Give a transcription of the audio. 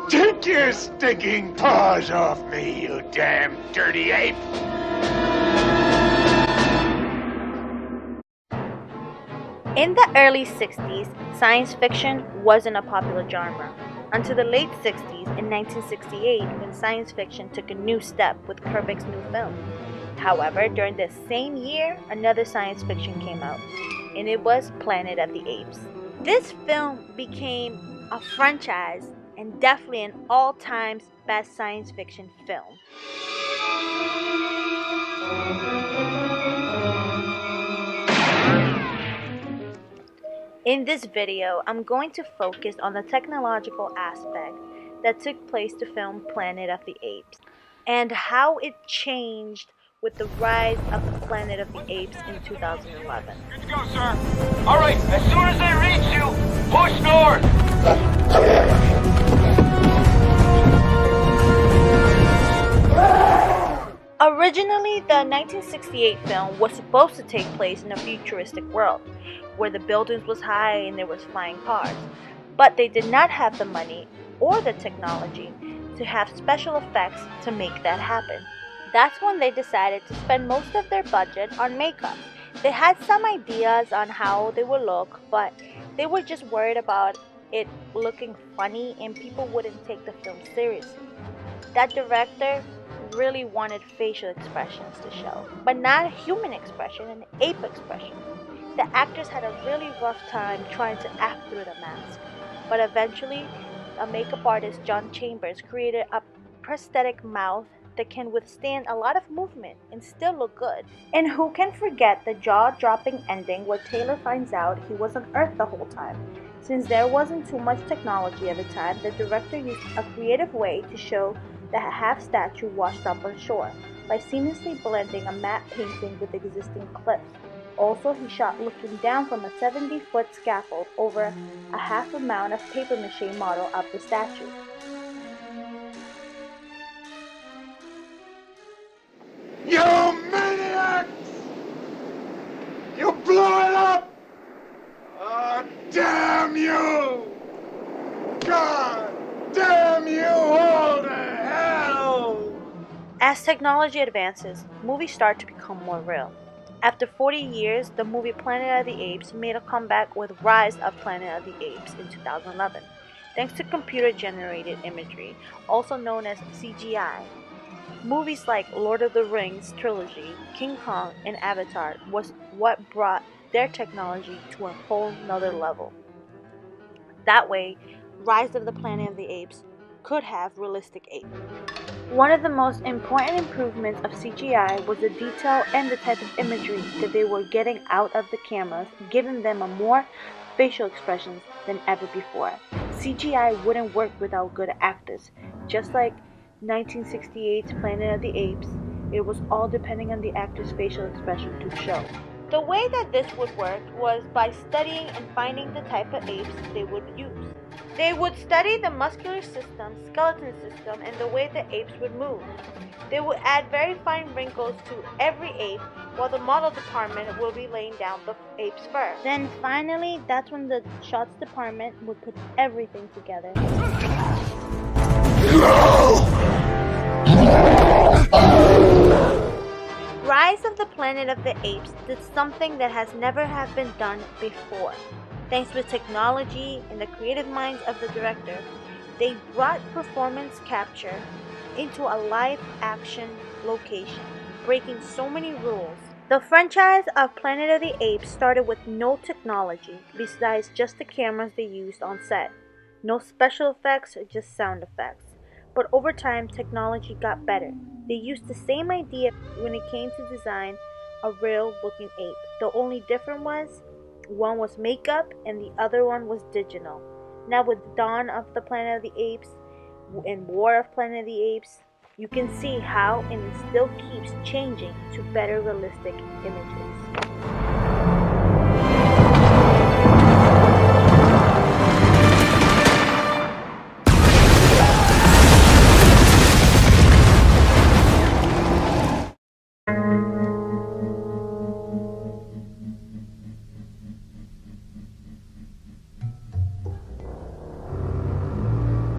Take your stinking paws off me, you damn dirty ape! In the early 60s, science fiction wasn't a popular genre, until the late 60s in 1968 when science fiction took a new step with Kubrick's new film. However, during the same year, another science fiction came out, and it was Planet of the Apes. This film became a franchise and definitely an all-time best science fiction film. In this video, I'm going to focus on the technological aspect that took place to film Planet of the Apes and how it changed with the rise of the Planet of the Apes in 2011. Good to go, sir. All right, as soon as they reach you, push north. Originally, the 1968 film was supposed to take place in a futuristic world, where the buildings was high and there was flying cars. But they did not have the money or the technology to have special effects to make that happen. That's when they decided to spend most of their budget on makeup. They had some ideas on how they would look, but they were just worried about it looking funny and people wouldn't take the film seriously. That director really wanted facial expressions to show, but not human expression, an ape expression. The actors had a really rough time trying to act through the mask, but eventually a makeup artist, John Chambers, created a prosthetic mouth that can withstand a lot of movement and still look good. And who can forget the jaw-dropping ending where Taylor finds out he was on Earth the whole time? Since there wasn't too much technology at the time, the director used a creative way to show the half-statue washed up on shore by seamlessly blending a matte painting with existing cliffs. Also, he shot looking down from a 70-foot scaffold over a half amount of papier-mâché model of the statue. You maniacs! You blew it up! Oh, damn you! God damn you all to hell! As technology advances, movies start to become more real. After 40 years, the movie Planet of the Apes made a comeback with Rise of Planet of the Apes in 2011, thanks to computer-generated imagery, also known as CGI. Movies like Lord of the Rings trilogy, King Kong, and Avatar was what brought their technology to a whole nother level. That way, Rise of the Planet of the Apes could have realistic apes. One of the most important improvements of CGI was the detail and the type of imagery that they were getting out of the cameras, giving them a more facial expressions than ever before. CGI wouldn't work without good actors. Just like 1968's Planet of the Apes, it was all depending on the actor's facial expression to show. The way that this would work was by studying and finding the type of apes they would use. They would study the muscular system, skeleton system, and the way the apes would move. They would add very fine wrinkles to every ape, while the model department will be laying down the ape's fur. Then finally, that's when the shots department would put everything together. Rise of the Planet of the Apes did something that has never have been done before. Thanks to technology and the creative minds of the director, they brought performance capture into a live-action location, breaking so many rules. The franchise of Planet of the Apes started with no technology besides just the cameras they used on set. No special effects, just sound effects. But over time, technology got better. They used the same idea when it came to design a real-looking ape. The only difference was one was makeup and the other one was digital. Now with Dawn of the Planet of the Apes and War of Planet of the Apes, you can see how and it still keeps changing to better realistic images.